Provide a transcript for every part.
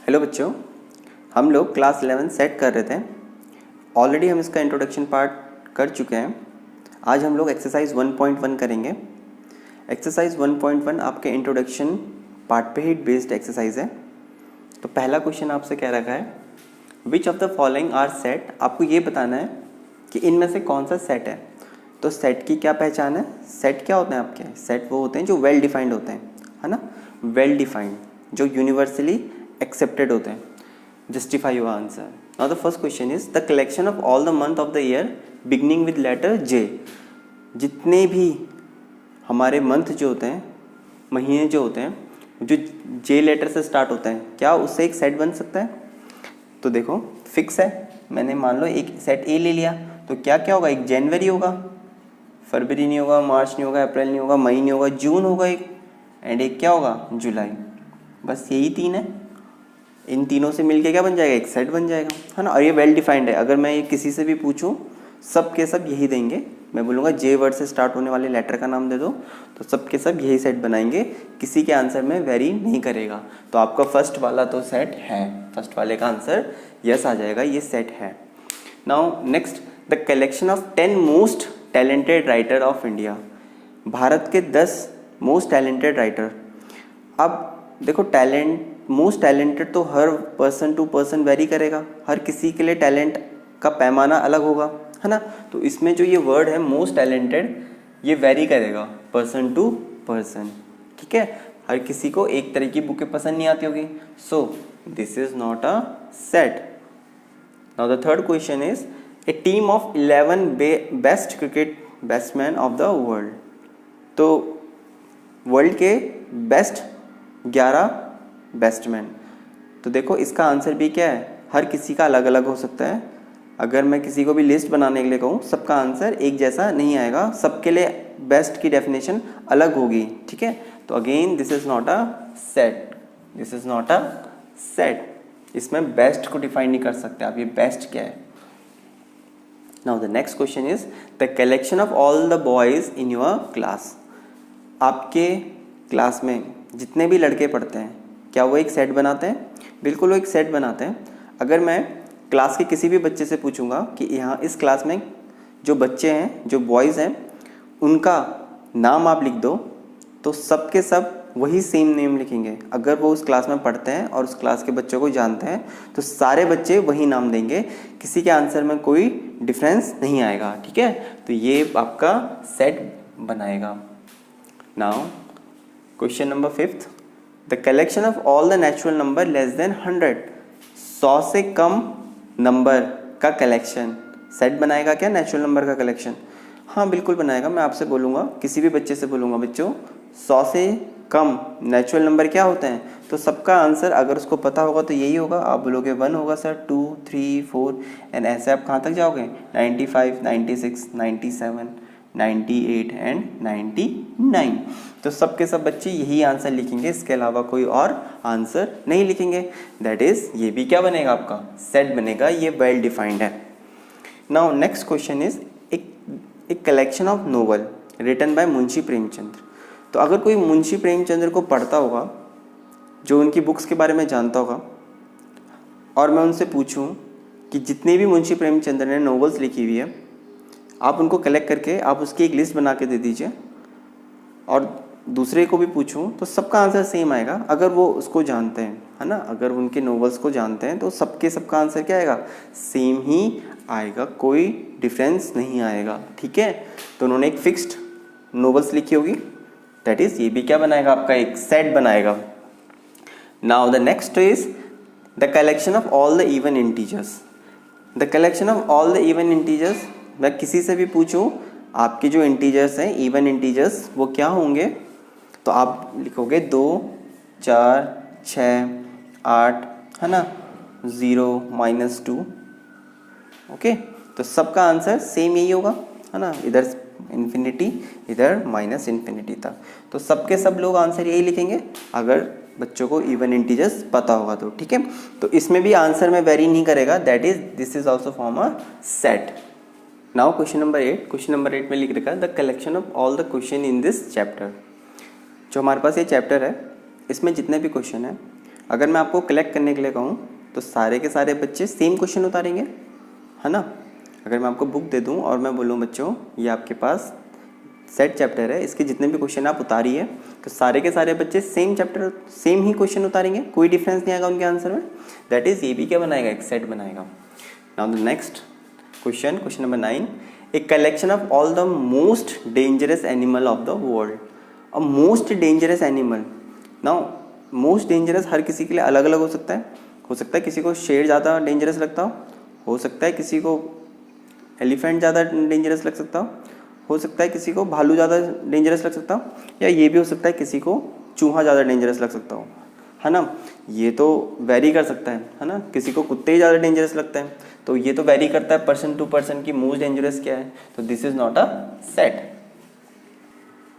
Hello बच्चों, हम लोग क्लास 11 सेट कर रहे थे। ऑलरेडी हम इसका इंट्रोडक्शन पार्ट कर चुके हैं। आज हम लोग एक्सरसाइज 1.1 करेंगे। एक्सरसाइज 1.1 आपके इंट्रोडक्शन पार्ट पे ही बेस्ड एक्सरसाइज है। तो पहला क्वेश्चन आपसे क्या रखा है, which of the following are set. आपको ये बताना है कि इनमें से कौन सा सेट है। तो सेट की क्या पहचान है, सेट क्या होते हैं आपके, सेट वो होते हैं जो वेल डिफाइंड होते हैं, है ना, वेल डिफाइंड, जो यूनिवर्सली एक्सेप्टेड होते हैं। Justify your answer. Now the first question is the collection of all the month of the year beginning with letter J. जितने भी हमारे मंथ जो होते हैं, महीने जो होते हैं, जो जे लेटर से स्टार्ट होते हैं, क्या उससे एक सेट बन सकता है? तो देखो फिक्स है, मैंने मान लो एक सेट ए ले लिया, तो क्या क्या होगा, एक जनवरी होगा, फरवरी नहीं होगा, मार्च नहीं होगा, अप्रैल नहीं होगा, मई नहीं होगा, जून होगा एक, एंड एक क्या होगा, जुलाई। बस यही तीन है। इन तीनों से मिलके क्या बन जाएगा, एक सेट बन जाएगा, है ना। और ये वेल डिफाइंड है। अगर मैं ये किसी से भी पूछूं, सब के सब यही देंगे। मैं बोलूँगा जे वर्ड से स्टार्ट होने वाले लेटर का नाम दे दो, तो सब के सब यही सेट बनाएंगे, किसी के आंसर में वेरी नहीं करेगा। तो आपका फर्स्ट वाला तो सेट है, फर्स्ट वाले का आंसर यस आ जाएगा, ये सेट है। Now next, the collection of 10 most talented writer of India. Bharat के 10 मोस्ट टैलेंटेड राइटर। अब देखो मोस्ट टैलेंटेड तो हर पर्सन टू पर्सन वेरी करेगा, हर किसी के लिए टैलेंट का पैमाना अलग होगा, है ना। तो इसमें जो ये वर्ड है मोस्ट टैलेंटेड, ये वेरी करेगा पर्सन टू पर्सन, ठीक है। हर किसी को एक तरह की बुकें पसंद नहीं आती होगी, so this is not a set. Now the third question is a team of 11 best cricket batsman of the world. तो वर्ल्ड के बेस्ट 11 बैट्समैन। तो देखो इसका आंसर भी क्या है, हर किसी का अलग अलग हो सकता है। अगर मैं किसी को भी लिस्ट बनाने के लिए कहूँ, सबका आंसर एक जैसा नहीं आएगा, सबके लिए बेस्ट की डेफिनेशन अलग होगी, ठीक है। तो again this is not a set, this is not a set. इसमें बेस्ट को डिफाइन नहीं कर सकते आप, ये बेस्ट क्या है। Now the next question is the collection of all the boys in your class. आपके क्लास में जितने भी लड़के पढ़ते हैं, क्या वो एक सेट बनाते हैं? बिल्कुल वो एक सेट बनाते हैं। अगर मैं क्लास के किसी भी बच्चे से पूछूंगा कि यहाँ इस क्लास में जो बच्चे हैं, जो बॉयज़ हैं, उनका नाम आप लिख दो, तो सब के सब वही सेम नेम लिखेंगे। अगर वो उस क्लास में पढ़ते हैं और उस क्लास के बच्चों को जानते हैं, तो सारे बच्चे वही नाम देंगे, किसी के आंसर में कोई डिफरेंस नहीं आएगा, ठीक है। तो ये आपका सेट बनाएगा। Now question number 5, the collection of all the natural number less than 100। 100 से कम नंबर का कलेक्शन सेट बनाएगा क्या, नेचुरल नंबर का कलेक्शन? हाँ बिल्कुल बनाएगा। मैं आपसे बोलूँगा, किसी भी बच्चे से बोलूँगा, बच्चों 100 से कम नेचुरल नंबर क्या होते हैं, तो सबका आंसर अगर उसको पता होगा तो यही होगा। आप बोलोगे 1 होगा सर, 2, 3, 4, एंड ऐसे आप कहाँ तक जाओगे, 95, 96, 97, 98 एंड 99। तो सब के सब बच्चे यही आंसर लिखेंगे, इसके अलावा कोई और आंसर नहीं लिखेंगे। दैट इज, ये भी क्या बनेगा, आपका सेट बनेगा, ये वेल डिफाइंड है। नाउ नेक्स्ट क्वेश्चन इज एक collection of novel written by Munshi Premchandra. तो अगर कोई मुंशी प्रेमचंद्र को पढ़ता होगा, जो उनकी बुक्स के बारे में जानता होगा, और मैं उनसे पूछूं कि जितने भी मुंशी प्रेमचंद्र ने नोवेल्स लिखी हुई है, आप उनको कलेक्ट करके आप उसकी एक लिस्ट बना के दे दीजिए, और दूसरे को भी पूछूं तो सबका आंसर सेम आएगा। अगर वो उसको जानते हैं, है ना, अगर उनके नोवेल्स को जानते हैं, तो सबके सबका आंसर क्या आएगा, सेम ही आएगा, कोई डिफरेंस नहीं आएगा, ठीक है। तो उन्होंने एक फिक्स्ड नोवेल्स लिखी होगी, दैट इज, ये भी क्या बनाएगा, आपका एक सेट बनाएगा। Now the next is the collection of all the even integers. The collection of all the even integers, मैं किसी से भी पूछूं आपके जो इंटीजर्स हैं, इवन इंटीजर्स, वो क्या होंगे, तो आप लिखोगे 2, 4, 6, 8, है ना, 0, -2, ओके। तो सबका आंसर सेम यही होगा, है ना, इधर इन्फिनिटी, इधर -इन्फिनिटी तक। तो सबके सब लोग आंसर यही लिखेंगे, अगर बच्चों को इवन इंटीजर्स पता होगा तो, ठीक है। तो इसमें भी आंसर में वेरी नहीं करेगा, that is, this is also form a set. Now question number 8, question number 8 में लिख रखा है the collection of all the question in this chapter. जो हमारे पास ये चैप्टर है, इसमें जितने भी क्वेश्चन हैं, अगर मैं आपको कलेक्ट करने के लिए कहूँ तो सारे के सारे बच्चे सेम क्वेश्चन उतारेंगे, है ना। अगर मैं आपको बुक दे दूँ और मैं बोलूँ बच्चों ये आपके पास सेट चैप्टर है, इसके जितने भी क्वेश्चन आप उतारिए, तो सारे के सारे बच्चे सेम चैप्टर सेम ही क्वेश्चन उतारेंगे, कोई डिफरेंस नहीं आएगा उनके आंसर में। दैट इज ये भी क्या बनाएगा, एक सेट बनाएगा। Now the next question number 9, a collection of all the most dangerous animal of the world. A most dangerous animal, now most dangerous हर किसी के लिए अलग अलग हो सकता है किसी को शेर ज़्यादा डेंजरस लगता हो सकता है किसी को एलिफेंट ज़्यादा डेंजरस लग सकता हो सकता है किसी को भालू ज़्यादा डेंजरस लग सकता हो, या ये भी हो सकता है किसी को चूहा ज़्यादा डेंजरस लग सकता हो, है ना। ये तो वेरी कर सकता है ना। किसी को कुत्ते ही ज़्यादा डेंजरस लगता है, तो ये तो वेरी करता है पर्सन टू पर्सन की मोस्ट डेंजरस क्या है, तो this is not a set.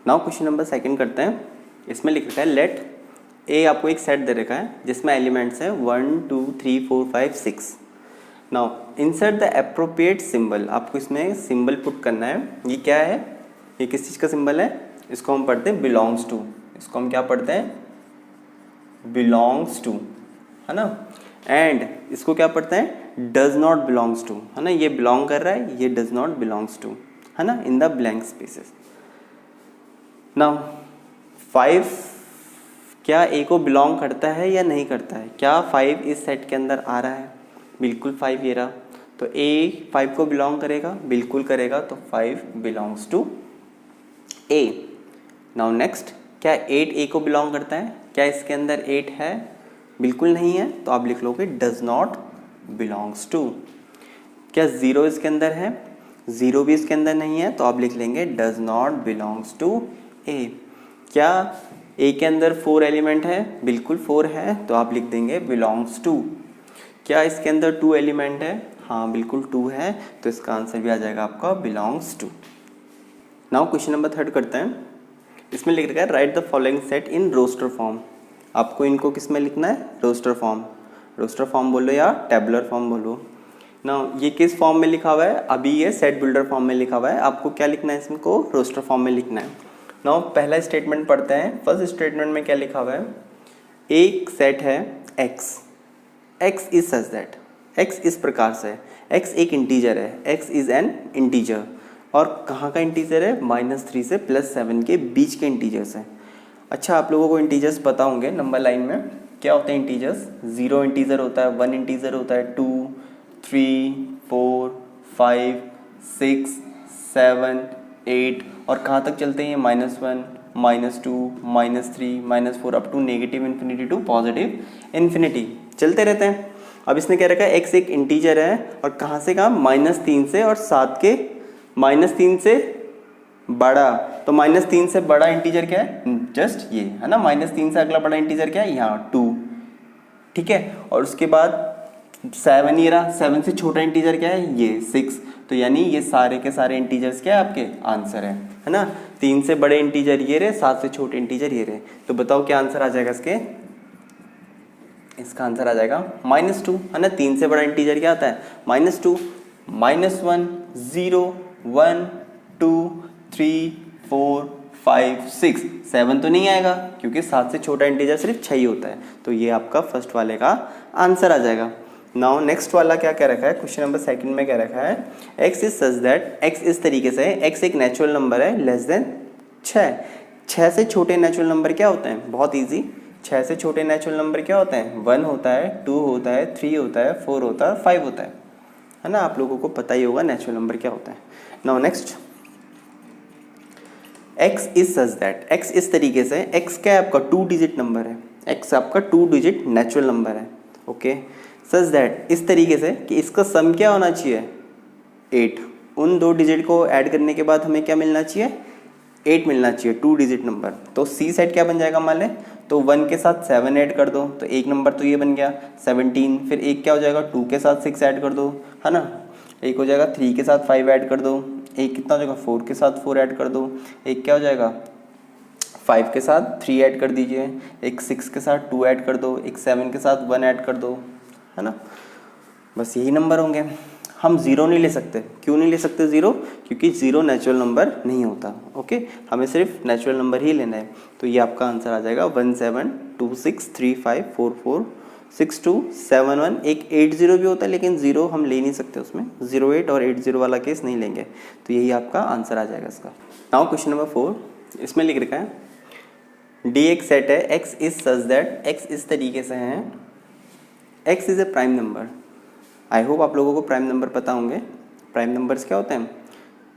Now question number 2 करते हैं। इसमें लिख रखा है लेट ए, आपको एक सेट दे रखा है जिसमें एलिमेंट्स हैं 1 2 3 4 5 6। Now insert the appropriate symbol, आपको इसमें सिंबल पुट करना है। ये क्या है, ये किस चीज़ का सिंबल है, इसको हम पढ़ते हैं बिलोंग्स टू, इसको हम क्या पढ़ते हैं बिलोंग्स टू, है ना। एंड इसको क्या पढ़ते हैं डज नॉट बिलोंग्स टू, है ना। ये बिलोंग कर रहा है, ये डज नॉट बिलोंग्स टू, है ना, in the blank spaces. Now 5 क्या ए को बिलोंग करता है या नहीं करता है, क्या 5 इस सेट के अंदर आ रहा है, बिल्कुल 5 ये रहा, तो ए 5 को बिलोंग करेगा, बिल्कुल करेगा, तो 5 belongs to A. Now next, क्या 8 ए को बिलोंग करता है, क्या इसके अंदर 8 है, बिल्कुल नहीं है, तो आप लिख लोगे डज नॉट बिलोंग्स टू। क्या 0 इसके अंदर है, 0 भी इसके अंदर नहीं है, तो आप लिख लेंगे डज नॉट बिलोंग्स टू ए। क्या ए के अंदर 4 एलिमेंट है, बिल्कुल 4 है, तो आप लिख देंगे बिलोंग्स टू। क्या इसके अंदर 2 एलिमेंट है, हाँ बिल्कुल 2 है, तो इसका आंसर भी आ जाएगा आपका belongs to. Now question number 3 करते हैं। इसमें लिख रखा है right the following set in roster form. आपको इनको किस में लिखना है, रोस्टर फॉर्म बोलो या टेबुलर फॉर्म बोलो। नाउ ये किस फॉर्म में लिखा हुआ है, अभी ये सेट बिल्डर फॉर्म में लिखा हुआ है, आपको क्या लिखना है, इसको रोस्टर फॉर्म में लिखना है। नाउ पहला स्टेटमेंट पढ़ते हैं। फर्स्ट स्टेटमेंट में क्या लिखा हुआ है, एक सेट है x is such that, x इस प्रकार से, x एक इंटीजर है, x इज एन इंटीजर, और कहाँ का इंटीजर है, -3 से +7 के बीच के इंटीजर्स हैं। अच्छा, आप लोगों को इंटीजर्स पता होंगे नंबर लाइन में क्या होते हैं इंटीजर्स, 0 इंटीजर होता है, 1 इंटीजर होता है, 2 3 4 5 6 7 8, और कहाँ तक चलते हैं ये -1 -2 -3 -4 up to negative infinity to positive infinity चलते रहते हैं। अब इसने क्या रखा है, x एक इंटीजर है, और कहाँ से कहाँ, -3 से और 7 के -3 से बड़ा, तो -3 से बड़ा इंटीजर क्या है, जस्ट ये है ना, -3 से अगला बड़ा इंटीजर क्या है, यहाँ 2, ठीक है। और उसके बाद 7 ये रहा, 7 से छोटा इंटीजर क्या है, ये 6, तो यानी ये सारे के सारे इंटीजर्स क्या है आपके आंसर है ना। 3 से बड़े इंटीजर ये रहे, 7 से छोटे इंटीजर ये रहे, तो बताओ क्या आंसर आ जाएगा इसका आंसर आ जाएगा -2, है ना। 3 से बड़ा इंटीजर क्या आता है, -2 -1 0 1 2 3 4 5 6 7 तो नहीं आएगा, क्योंकि 7 से छोटा इंटीजर सिर्फ 6 ही होता है, तो ये आपका फर्स्ट वाले का आंसर आ जाएगा। नाउ नेक्स्ट वाला क्या कह रखा है, क्वेश्चन नंबर 2 में कह रखा है x is such that, x इस तरीके से, x एक नेचुरल नंबर है लेस देन 6 से छोटे नेचुरल नंबर क्या होते हैं, बहुत ईजी, 6 से छोटे नेचुरल नंबर क्या होते हैं, 1 होता है, 2 होता है, 3 होता है, 4 होता है, 5 होता है ना। आप लोगों को पता ही होगा नेचुरल नंबर क्या होता है। Now next, x is such that, x इस तरीके से, x क्या है आपका 2 डिजिट नंबर है, x आपका 2 डिजिट नेचुरल नंबर है, ओके। सच दैट इस तरीके से कि इसका सम क्या होना चाहिए, 8, उन 2 डिजिट को ऐड करने के बाद हमें क्या मिलना चाहिए, 8 मिलना चाहिए, 2 डिजिट नंबर। तो सी सेट क्या बन जाएगा, मान लें तो 1 के साथ 7 ऐड कर दो, तो एक नंबर तो ये बन गया 17, फिर एक क्या हो जाएगा, 2 के साथ 6 ऐड कर दो, है ना, एक हो जाएगा 3 के साथ 5 ऐड कर दो, एक कितना हो जाएगा 4 के साथ 4 ऐड कर दो, एक क्या हो जाएगा 5 के साथ 3 ऐड कर दीजिए, एक 6 के साथ 2 ऐड कर दो, एक 7 के साथ 1 ऐड कर दो, है ना, बस यही नंबर होंगे। हम ज़ीरो नहीं ले सकते। क्यों नहीं ले सकते ज़ीरो? क्योंकि ज़ीरो नेचुरल नंबर नहीं होता। ओके, हमें सिर्फ नेचुरल नंबर ही लेना है। तो ये आपका आंसर आ जाएगा 172635446271। एक 80 भी होता है लेकिन ज़ीरो हम ले नहीं सकते उसमें, 08 और 80 वाला केस नहीं लेंगे। तो यही आपका आंसर आ जाएगा इसका। नाउ क्वेश्चन नंबर 4, इसमें लिख रखा है डी एक सेट है, X is such that, x इस तरीके से है, x is a prime number. I hope आप लोगों को प्राइम नंबर पता होंगे। प्राइम नंबर्स क्या होते हैं?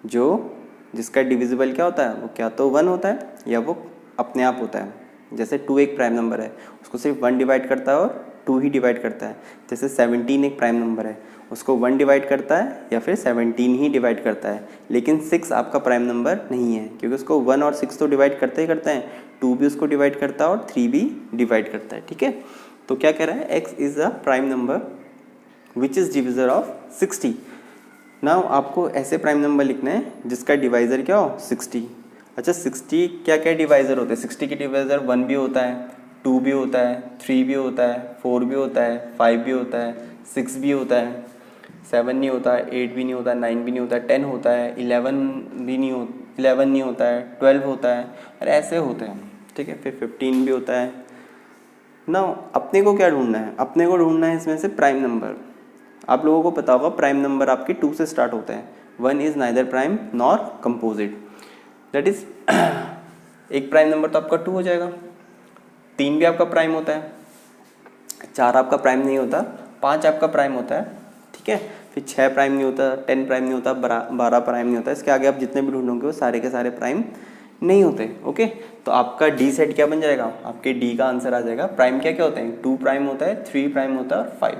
जो जिसका डिविजिबल क्या होता है, वो क्या तो 1 होता है या वो अपने आप होता है। जैसे 2 एक प्राइम नंबर है, उसको सिर्फ 1 डिवाइड करता है और 2 ही डिवाइड करता है। जैसे 17 एक प्राइम नंबर है, उसको 1 डिवाइड करता है या फिर 17 ही डिवाइड करता है। लेकिन 6 आपका प्राइम नंबर नहीं है, क्योंकि उसको 1 और 6 तो डिवाइड करते ही करते हैं, 2 भी उसको डिवाइड करता है और 3 भी डिवाइड करता है। ठीक है, तो क्या कह रहा है, x is a prime number which is divisor of 60। Now आपको ऐसे प्राइम नंबर लिखना है जिसका डिवाइज़र क्या हो, 60। अच्छा, 60 क्या क्या डिवाइज़र होते हैं? 60 के डिवाइज़र 1 भी होता है, 2 भी होता है, 3 भी होता है, 4 भी होता है, 5 भी होता है, 6 भी होता है, 7 नहीं होता है, 8 भी नहीं होता है, 9 भी नहीं होता है, 10 होता है, 11 भी नहीं हो 11 नहीं होता है, 12 होता है, और ऐसे होते हैं। ठीक है, फिर 15 भी होता है। ना अपने को क्या ढूंढना है? अपने को ढूंढना है इसमें से प्राइम नंबर। आप लोगों को पता होगा प्राइम नंबर आपके 2 से स्टार्ट होते हैं। 1 is neither prime nor composite, that is एक प्राइम नंबर तो आपका 2 हो जाएगा। 3 भी आपका प्राइम होता है, 4 आपका प्राइम नहीं होता, 5 आपका प्राइम होता है। ठीक है, फिर 6 प्राइम नहीं होता, 10 प्राइम नहीं होता, 12 प्राइम नहीं होता। इसके आगे आप जितने भी ढूंढोगे वो सारे के सारे प्राइम नहीं होते। ओके, तो आपका डी सेट क्या बन जाएगा? आपके डी का आंसर आ जाएगा, प्राइम क्या क्या होते हैं? 2 प्राइम होता है, 3 प्राइम होता है और 5।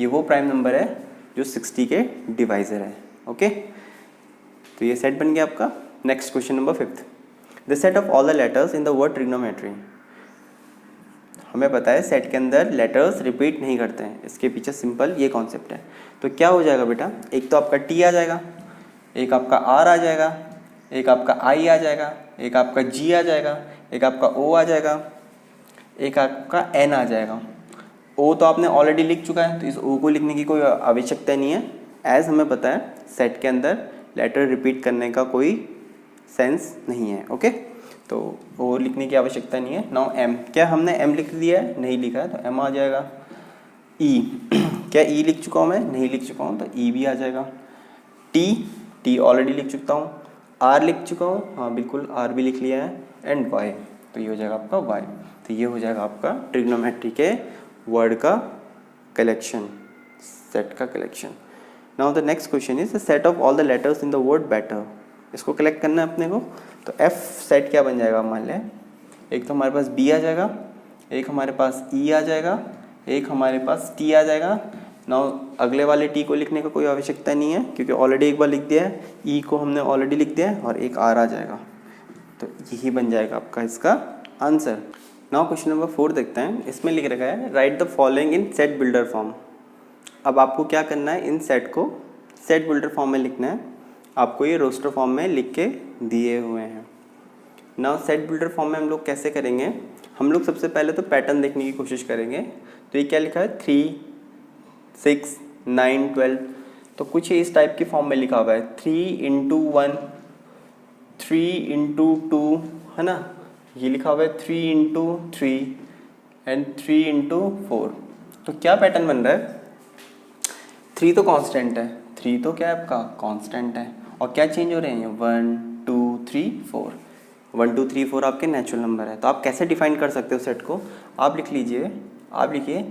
ये वो प्राइम नंबर है जो 60 के डिवाइज़र है। ओके, तो ये सेट बन गया आपका। Next question number 5, the set of all the letters in the word trigonometry. हमें पता है सेट के अंदर लेटर्स रिपीट नहीं करते हैं, इसके पीछे सिंपल ये कॉन्सेप्ट है। तो क्या हो जाएगा बेटा, एक तो आपका टी आ जाएगा, एक आपका आर आ जाएगा, एक आपका आई आ जाएगा, एक आपका जी आ जाएगा, एक आपका ओ आ जाएगा, एक आपका एन आ जाएगा। ओ तो आपने ऑलरेडी लिख चुका है, तो इस ओ को लिखने की कोई आवश्यकता नहीं है। एज हमें पता है सेट के अंदर लेटर रिपीट करने का कोई सेंस नहीं है। ओके, तो ओ लिखने की आवश्यकता नहीं है। नाउ एम, क्या हमने एम लिख दिया है? नहीं लिखा है, तो एम आ जाएगा। ई क्या ई लिख चुका हूँ मैं? नहीं लिख चुका हूँ, तो ई भी आ जाएगा। टी ऑलरेडी लिख चुका हूँ। आर लिख चुका हूँ, हाँ बिल्कुल आर भी लिख लिया है। एंड वाई, तो ये हो जाएगा आपका वाई। तो ये हो जाएगा आपका ट्रिग्नोमेट्री के वर्ड का कलेक्शन, सेट का collection. Now the next question is the set of all the letters in the word better. इसको कलेक्ट करना है अपने को। तो एफ सेट क्या बन जाएगा? मान लें एक तो हमारे पास बी आ जाएगा, एक हमारे पास ई आ जाएगा, एक हमारे पास टी आ जाएगा। नाउ अगले वाले टी को लिखने का कोई आवश्यकता नहीं है क्योंकि ऑलरेडी एक बार लिख दिया है, ई को हमने ऑलरेडी लिख दिया है, और एक आर आ जाएगा। तो यही बन जाएगा आपका इसका आंसर। नाउ क्वेश्चन नंबर 4 देखते हैं। इसमें लिख रखा है right the following in set builder form. अब आपको क्या करना है, इन सेट को सेट बिल्डर फॉर्म में लिखना है। आपको ये रोस्टर फॉर्म में लिख के दिए हुए हैं। नाउ सेट बिल्डर फॉर्म में हम लोग कैसे करेंगे? हम लोग सबसे पहले तो पैटर्न देखने की कोशिश करेंगे। तो ये क्या लिखा है 3, 6, 9, 12, तो कुछ इस टाइप की फॉर्म में लिखा हुआ है 3 into 1, 3 into 2, है ना। ये लिखा हुआ है 3 into 3 एंड 3 into 4। तो क्या पैटर्न बन रहा है? 3 तो कांस्टेंट है, 3 तो क्या है आपका कांस्टेंट है, और क्या चेंज हो रहे हैं? 1, 2, 3, 4। 1, 2, 3, 4 आपके नेचुरल नंबर है। तो आप कैसे डिफाइन कर सकते हो सेट को? आप लिख लीजिए, आप लिखिए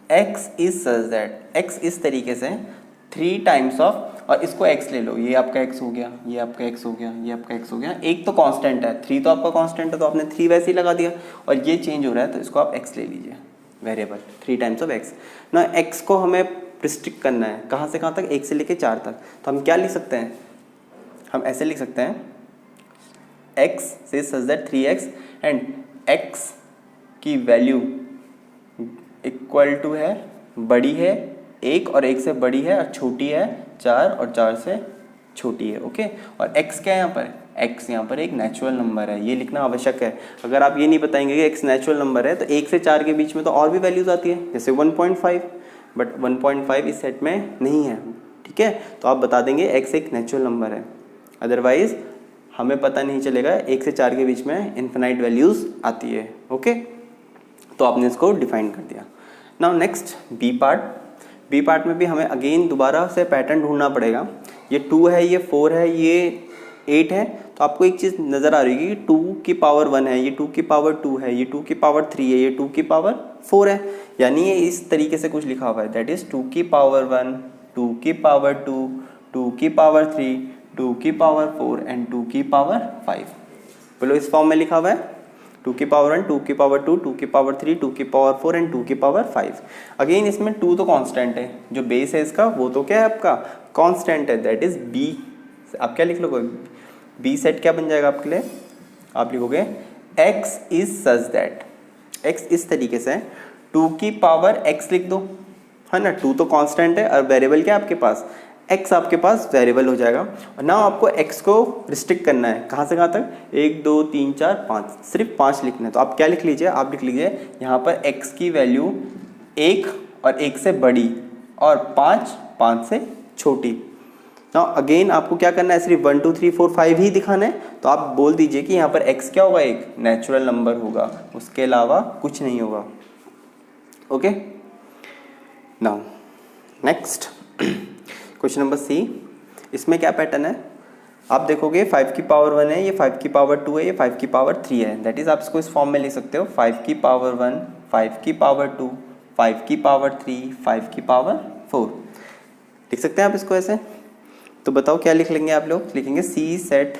x is such that, x इस तरीके से 3 टाइम्स ऑफ, और इसको x ले लो, ये आपका x हो गया, ये आपका x हो गया, ये आपका x हो गया। एक तो कांस्टेंट है, 3 तो आपका कांस्टेंट है, तो आपने 3 वैसे ही लगा दिया, और ये चेंज हो रहा है तो इसको आप x ले लीजिए, वेरिएबल 3 टाइम्स ऑफ x। ना x को हमें रिस्ट्रिक्ट करना है, कहाँ से कहाँ तक? 1 से लेके 4 तक। तो हम क्या लिख सकते हैं? हम ऐसे लिख सकते हैं x से such that 3x and x की वैल्यू इक्वल टू है, बड़ी है 1 और 1 से बड़ी है, और छोटी है 4 और 4 से छोटी है। ओके, और x क्या है यहाँ पर? x यहाँ पर एक नेचुरल नंबर है, ये लिखना आवश्यक है। अगर आप ये नहीं बताएंगे कि x नेचुरल नंबर है, तो 1 से 4 के बीच में तो और भी वैल्यूज आती है, जैसे 1.5, बट 1.5 इस सेट में नहीं है। ठीक है। तो आप बता देंगे x एक नेचुरल नंबर है, अदरवाइज हमें पता नहीं चलेगा। 1 से 4 के बीच में इन्फिनाइट वैल्यूज़ आती है। ओके, तो आपने इसको डिफाइन कर दिया। Now next B part. B part में भी हमें अगेन दोबारा से पैटर्न ढूंढना पड़ेगा। ये 2 है, ये 4 है, ये 8 है। तो आपको एक चीज़ नज़र आ रही है कि 2 की पावर 1 है, ये 2 की पावर 2 है, ये 2 की पावर 3 है, ये 2 की पावर 4 है। यानी ये इस तरीके से कुछ लिखा हुआ है, दैट इज़ 2 की पावर 1, 2 की पावर 2, 2 की पावर 3, 2 की पावर 4 एंड 2 की पावर 5। बोलो इस फॉर्म में लिखा हुआ है 2 की पावर 1, 2 की पावर 2, 2 की पावर 3, 2 की पावर 4 एंड 2 की पावर 5। अगेन इसमें 2 तो कांस्टेंट है, जो बेस है इसका वो तो क्या है आपका कांस्टेंट है, दैट इज बी। आप क्या लिख लोगे, बी सेट क्या बन जाएगा आपके लिए, आप लिखोगे x is such that, x इस तरीके से 2 की पावर x लिख दो, है ना। 2 तो कांस्टेंट है और वेरिएबल क्या है आपके पास, x आपके पास वेरिएबल हो जाएगा। और ना आपको x को रिस्ट्रिक्ट करना है, कहाँ से कहाँ तक, 1 2 3 4 5, सिर्फ 5 लिखना है। तो आप क्या लिख लीजिए, आप लिख लीजिए यहाँ पर x की वैल्यू 1 और 1 से बड़ी और 5 से छोटी। ना अगेन आपको क्या करना है, सिर्फ 1 2 3 4 5 ही दिखाना है। तो आप बोल दीजिए कि यहाँ पर x क्या होगा, एक नेचुरल नंबर होगा, उसके अलावा कुछ नहीं होगा। Okay, now next question number C. इसमें क्या पैटर्न है, आप देखोगे 5 की पावर 1 है, ये 5 की पावर 2 है, ये 5 की पावर 3 है। दैट इज आप इसको इस फॉर्म में लिख सकते हो 5 की पावर 1, 5 की पावर 2, 5 की पावर 3, 5 की पावर 4। लिख सकते हैं आप इसको ऐसे। तो बताओ क्या लिख लेंगे आप लोग, लिखेंगे C set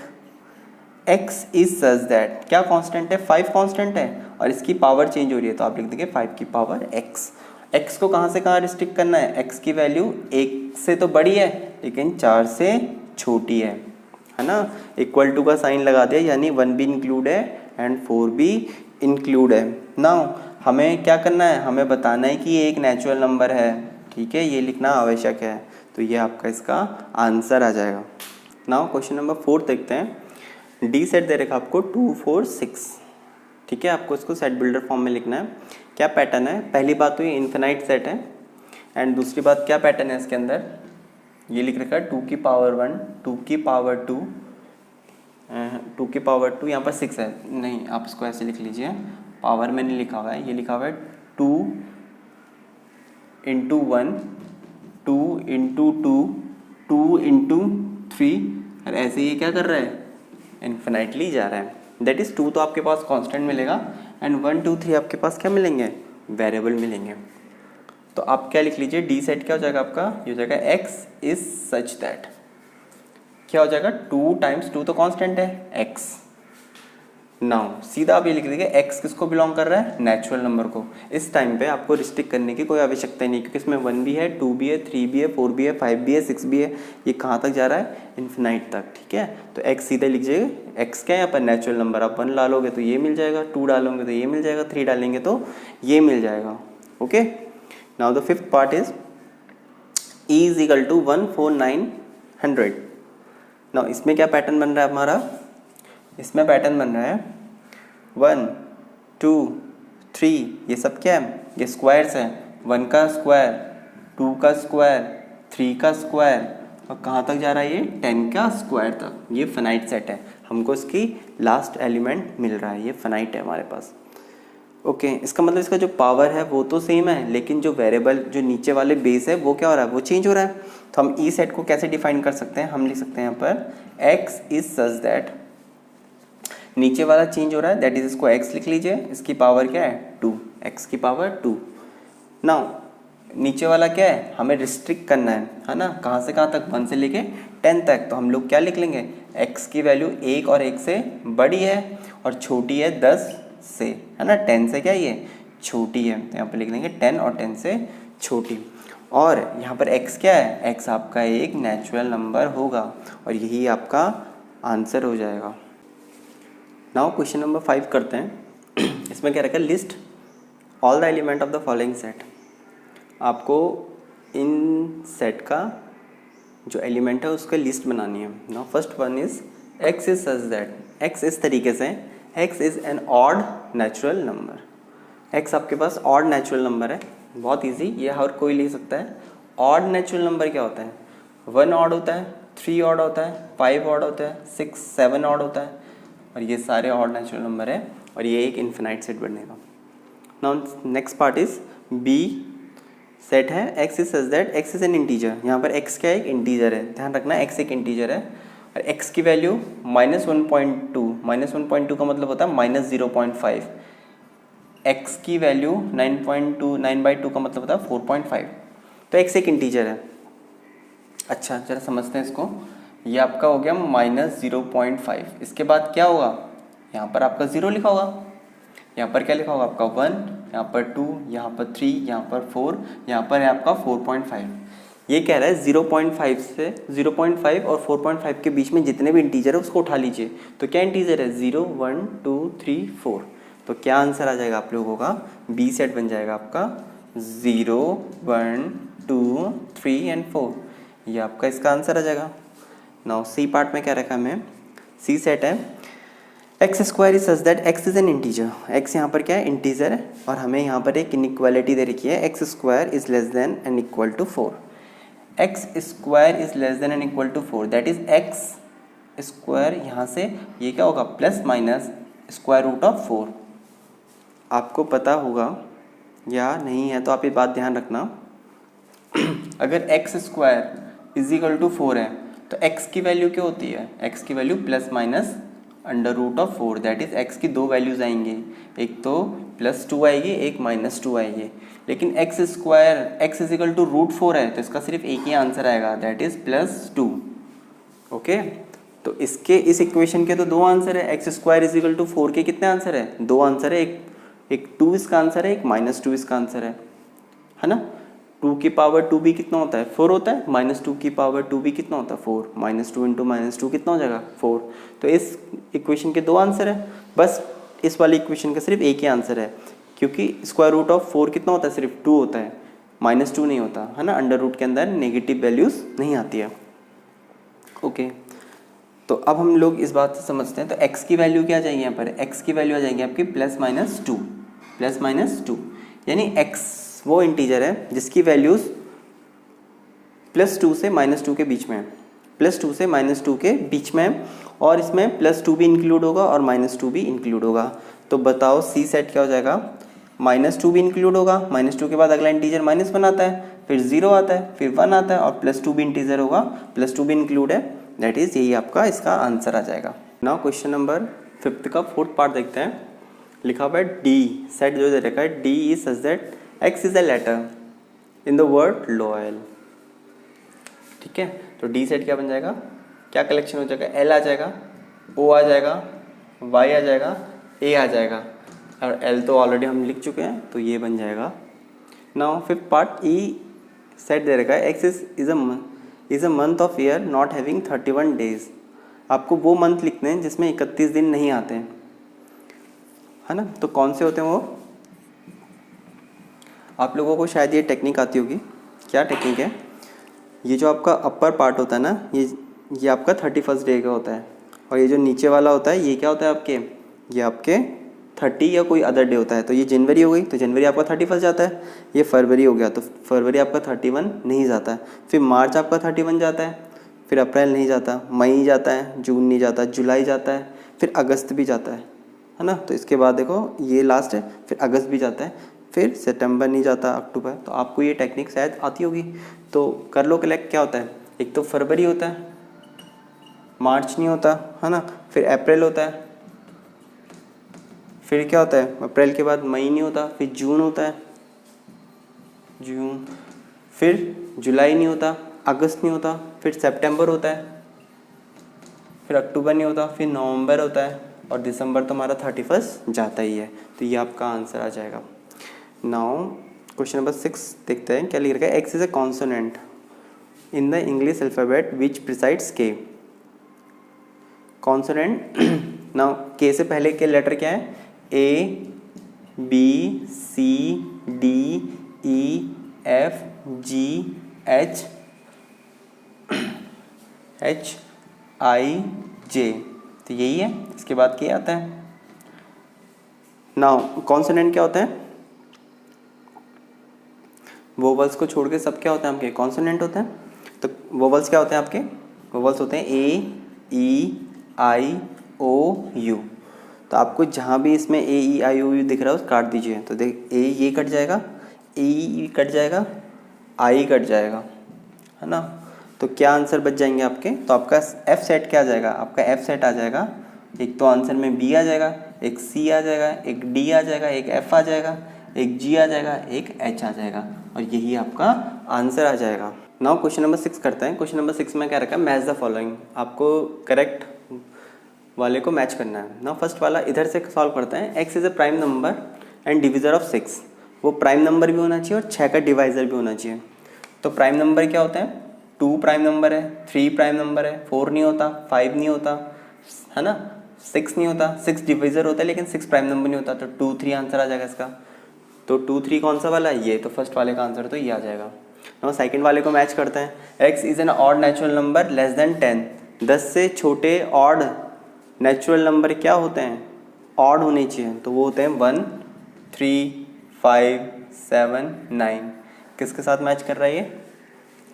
x is such that, क्या कांस्टेंट है, 5 कांस्टेंट है और इसकी पावर चेंज हो रही है, तो आप लिख देंगे 5 की पावर x। x को कहाँ से कहाँ रिस्ट्रिक्ट करना है, x की वैल्यू 1 से तो बड़ी है लेकिन 4 से छोटी है ना। इक्वल टू का साइन लगा दिया, यानी 1 भी इंक्लूड है एंड 4 भी इंक्लूड है। नाउ हमें क्या करना है, हमें बताना है कि ये एक नेचुरल नंबर है, ठीक है, ये लिखना आवश्यक है। तो ये आपका इसका आंसर आ जाएगा। नाउ क्वेश्चन नंबर 4 देखते हैं। डी सेट दे रखा आपको 2 4 6, ठीक है। आपको इसको सेट बिल्डर फॉर्म में लिखना है। क्या पैटर्न है, पहली बात तो ये इन्फिनाइट सेट है एंड दूसरी बात क्या पैटर्न है इसके अंदर, ये लिख रखा है 2 की पावर 1, 2 की पावर 2, 2 की पावर 2, यहाँ पर 6 है, नहीं आप इसको ऐसे लिख लीजिए, पावर में नहीं लिखा हुआ है, ये लिखा हुआ है 2 इंटू 1, 2 इंटू 2, 2 इंटू 3, और ऐसे ये क्या कर रहा है, इन्फिनाइटली जा रहा है। दैट इज़ 2 तो आपके पास कांस्टेंट मिलेगा एंड 1 2 3 आपके पास क्या मिलेंगे, वेरिएबल मिलेंगे। तो आप क्या लिख लीजिए, डी सेट क्या हो जाएगा आपका, ये हो जाएगा x इज सच दैट, क्या हो जाएगा 2 टाइम्स 2 तो कांस्टेंट है x। नाउ सीधा आप ये लिख दीजिए x किसको बिलोंग कर रहा है, नेचुरल नंबर को। इस टाइम पे आपको रिस्ट्रिक्ट करने की कोई आवश्यकता ही नहीं, क्योंकि इसमें 1 भी है, 2 भी है, 3 भी है, 4 भी है, 5 भी है, 6 भी है। ये कहाँ तक जा रहा है, इन्फिनाइट तक, ठीक है। तो x सीधे लिखिएगा, x क्या है यहाँ पर नेचुरल नंबर, आप 1 डालोगे तो ये मिल जाएगा, 2 डालोगे तो ये मिल जाएगा, 3 डालेंगे तो ये मिल जाएगा। Okay, now the fifth part is e is equal to 14900। Now इसमें क्या पैटर्न बन रहा है हमारा, इसमें पैटर्न बन रहा है 1 2 3, ये सब क्या है, ये स्क्वायर्स हैं, 1 का स्क्वायर, 2 का स्क्वायर, 3 का स्क्वायर, और कहाँ तक जा रहा है ये 10 का स्क्वायर तक। ये फिनाइट सेट है, हमको इसकी लास्ट एलिमेंट मिल रहा है, ये फिनाइट है हमारे पास। ओके, इसका मतलब इसका जो पावर है वो तो सेम है, लेकिन जो वेरिएबल जो नीचे वाले बेस है वो क्या हो रहा है, वो चेंज हो रहा है। तो हम ई सेट को कैसे डिफाइन कर सकते हैं, हम लिख सकते हैं यहाँ पर x इज सच दैट, नीचे वाला चेंज हो रहा है, दैट इज इसको x लिख लीजिए, इसकी पावर क्या है 2, x की पावर 2। नाउ नीचे वाला क्या है, हमें रिस्ट्रिक्ट करना है ना, कहाँ से कहाँ तक, 1 से लेके 10 तक। तो हम लोग क्या लिख लेंगे, x की वैल्यू 1 और 1 से बड़ी है और छोटी है 10 से, है ना, 10 से क्या ये छोटी है, तो यहाँ पर लिख लेंगे 10 और 10 से छोटी। और यहाँ पर x क्या है, x आपका एक नेचुरल नंबर होगा और यही आपका आंसर हो जाएगा। नाउ क्वेश्चन नंबर 5 करते हैं। इसमें क्या रखा है, list all the element of the following set. आपको इन सेट का जो एलिमेंट है उसका लिस्ट बनानी है। Now first one is x is such that, x इस तरीके से, x is an odd natural number. x आपके पास ऑड नेचुरल नंबर है, बहुत इजी, ये हर कोई ले सकता है। ऑड नेचुरल नंबर क्या होता है, 1 ऑड होता है, 3 ऑड होता है, 5 ऑड होता है, 6 7 ऑड होता है, और ये सारे ऑड नेचुरल नंबर है और ये एक इन्फिनाइट सेट बनेगा। Now next part is B set है x is such that x is an integer. यहाँ पर x क्या है, एक इंटीजर है, ध्यान रखना x एक इंटीजर है और x की वैल्यू -1.2, -1.2 का मतलब होता है -0.5, x की वैल्यू 9.2, 9/2 का मतलब होता है 4.5, तो x एक इंटीजर है। अच्छा जरा समझते हैं इसको, ये आपका हो गया -0.5, इसके बाद क्या होगा, यहाँ पर आपका 0 लिखा होगा, यहाँ पर क्या लिखा होगा आपका 1, यहाँ पर 2, यहाँ पर 3, यहाँ पर 4, यहाँ पर है आपका 4.5। ये कह रहा है 0.5 से 0.5 और 4.5 के बीच में जितने भी इंटीजर है उसको उठा लीजिए। तो क्या इंटीजर है, 0 1 2 3 4, तो क्या आंसर आ जाएगा आप लोगों का, बी सेट बन जाएगा आपका 0 1 2 3 एंड 4, ये आपका इसका आंसर आ जाएगा। नाउ सी पार्ट में क्या रखा है हमें, सी सेट है x square is such that x is an integer, x यहाँ पर क्या है, इंटीजर है, और हमें यहाँ पर एक इनइक्वालिटी दे रखी है, x square is less than and equal to 4, x square is less than and equal to 4, that is x square, यहाँ से ये क्या होगा plus minus square root of 4। आपको पता होगा या नहीं है तो आप ये बात ध्यान रखना, अगर x square is equal to 4 है तो एक्स की वैल्यू क्या होती है, एक्स की value plus minus under root of 4, that is x की दो वैल्यूज आएंगी, एक तो +2 आएगी, एक -2 आएगी, लेकिन x square x is equal to √4 है तो इसका सिर्फ एक ही आंसर आएगा, दैट इज +2। ओके, तो इसके इस इक्वेशन के तो दो आंसर है, x square is equal to 4 के कितने आंसर है, दो आंसर है, एक 2 इसका आंसर है, एक -2 इसका आंसर है ना। 2 की पावर 2 भी कितना होता है, 4 होता है, -2 की पावर 2 भी कितना होता है, 4, -2 इंटू -2 कितना हो जाएगा 4। तो इस इक्वेशन के दो आंसर है, बस इस वाली इक्वेशन का सिर्फ एक ही आंसर है, क्योंकि स्क्वायर रूट ऑफ 4 कितना होता है, सिर्फ 2 होता है, -2 नहीं होता है ना, अंडर रूट के अंदर नेगेटिव वैल्यूज़ नहीं आती है। ओके, तो अब हम लोग इस बात से समझते हैं, तो x की वैल्यू क्या आ जाएगी यहाँ पर, x की वैल्यू आ जाएगी आपकी +-2, यानी x वो इंटीजर है जिसकी वैल्यूज़ +2 से -2 के बीच में है, +2 से -2 के बीच में है, और इसमें +2 भी इंक्लूड होगा और -2 भी इंक्लूड होगा। तो बताओ सी सेट क्या हो जाएगा, -2 भी इंक्लूड होगा, -2 के बाद अगला इंटीजर -1 आता है, फिर 0 आता है, फिर 1 आता है, और +2 भी इंटीजर होगा, +2 भी इंक्लूड है, दैट इज़ यही आपका इसका आंसर आ जाएगा। नाउ क्वेश्चन नंबर 5 का 4th पार्ट देखते हैं। लिखा हुआ है डी सेट जो दे रखा है, D is such that x is a letter in the word loyal. ठीक है, तो डी सेट क्या बन जाएगा, क्या कलेक्शन हो जाएगा, एल आ जाएगा, ओ आ जाएगा, वाई आ जाएगा, ए आ जाएगा, और एल तो ऑलरेडी हम लिख चुके हैं तो ये बन जाएगा। नाउ 5th पार्ट ई सेट दे रखा है X is a month of year not having 31 days. आपको वो मंथ लिखने हैं जिसमें 31 दिन नहीं आते हैं, है ना। तो कौन से होते हैं वो, आप लोगों को शायद ये टेक्निक आती होगी। क्या टेक्निक है, ये जो आपका अपर पार्ट होता है ना, ये आपका 31st डे का होता है, और ये जो नीचे वाला होता है ये क्या होता है आपके, ये आपके 30 या कोई अदर डे होता है। तो ये जनवरी हो गई तो जनवरी आपका 31 जाता है, ये फरवरी हो गया तो फरवरी आपका 31 नहीं जाता है, फिर मार्च आपका 31 जाता है, फिर अप्रैल नहीं जाता, मई जाता है, जून नहीं जाता, जुलाई जाता है, फिर अगस्त भी जाता है ना। तो इसके बाद देखो ये लास्ट है, फिर अगस्त भी जाता है, फिर सितंबर नहीं जाता, अक्टूबर। तो आपको ये टेक्निक शायद आती होगी, तो कर लो कलेक्ट। क्या होता है, एक तो फरवरी होता है, मार्च नहीं होता है ना, फिर अप्रैल होता है, फिर क्या होता है अप्रैल के बाद मई नहीं होता, फिर जून होता है, जून, फिर जुलाई नहीं होता, अगस्त नहीं होता, फिर सितंबर होता है, फिर अक्टूबर नहीं होता, फिर नवंबर होता है, और दिसंबर तो हमारा 31 जाता ही है। तो ये आपका आंसर आ जाएगा। नाउ क्वेश्चन नंबर 6 देखते हैं क्या लिख रखा है, X is a consonant in the English alphabet which precedes K. Consonant now K से पहले के लेटर क्या है, A B C D E F G H I J, तो यही है। इसके बाद क्या आता है, नाउ कॉन्सोनेंट क्या होता है, वोवल्स को छोड़ के सब क्या होता है आपके कॉन्सोनेंट होता है। तो वोवल्स क्या होते हैं आपके? वोवल्स होते हैं ए, ई, आई, ओ, यू। तो आपको जहाँ भी इसमें ए, ई, आई, ओ, यू दिख रहा है उस काट दीजिए। तो देख ए ये कट जाएगा, ई कट जाएगा, आई कट जाएगा, है ना। तो क्या आंसर बच जाएंगे आपके? तो आपका एफ सेट क्या आ जाएगा? आपका एफ सेट आ जाएगा, एक तो आंसर में बी आ जाएगा, एक सी आ जाएगा, एक डी आ जाएगा, एक एफ आ जाएगा, एक जी आ जाएगा, एक एच आ जाएगा, और यही आपका आंसर आ जाएगा। नाउ क्वेश्चन नंबर 6 करते हैं। क्वेश्चन नंबर 6 में क्या रखा है? Match the following. आपको करेक्ट वाले को मैच करना है। नाउ फर्स्ट वाला इधर से सॉल्व करते हैं। X is a prime number and divisor of 6। वो प्राइम नंबर भी होना चाहिए और 6 का डिवाइजर भी होना चाहिए। तो प्राइम नंबर क्या होता है? 2 प्राइम नंबर है, 3 प्राइम नंबर है, 4 नहीं होता, 5 नहीं होता, है ना, 6 नहीं होता, 6 डिविजर होता है लेकिन 6 प्राइम नंबर नहीं होता। तो 2, 3 आंसर आ जाएगा इसका। तो 2, 3 कौन सा वाला है? ये। तो फर्स्ट वाले का आंसर तो ये आ जाएगा। नाउ सेकंड वाले को मैच करते हैं। X is an odd natural number less than 10। 10 से छोटे ऑड नेचुरल नंबर क्या होते हैं? ऑड होने चाहिए। तो वो होते हैं 1, 3, 5, 7, 9। किसके साथ मैच कर रहा है ये?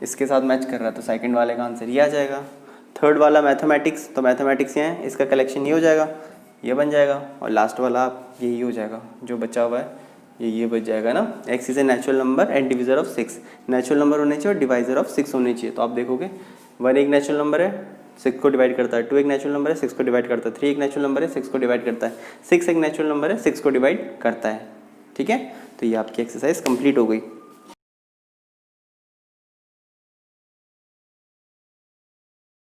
इसके साथ मैच कर रहा है। तो सेकंड वाले का आंसर ये आ जाएगा। थर्ड वाला मैथमेटिक्स, तो मैथमेटिक्स ये है, इसका कलेक्शन ये हो जाएगा, ये बन जाएगा। और लास्ट वाला यही हो जाएगा, जो बचा हुआ है ये बच जाएगा ना। X is a natural number and divisor of 6। Natural number होने चाहिए और डिवाइजर ऑफ 6 होने चाहिए। तो आप देखोगे 1 एक नेचुरल नंबर है, 6 को डिवाइड करता है, 2 एक नेचुरल नंबर है, 6 को डिवाइड करता है, 3 एक नेचुरल नंबर है, 6 को डिवाइड करता है, 6 एक नेचुरल नंबर है, 6 को डिवाइड करता है। ठीक है, तो ये आपकी एक्सरसाइज कंप्लीट हो गई।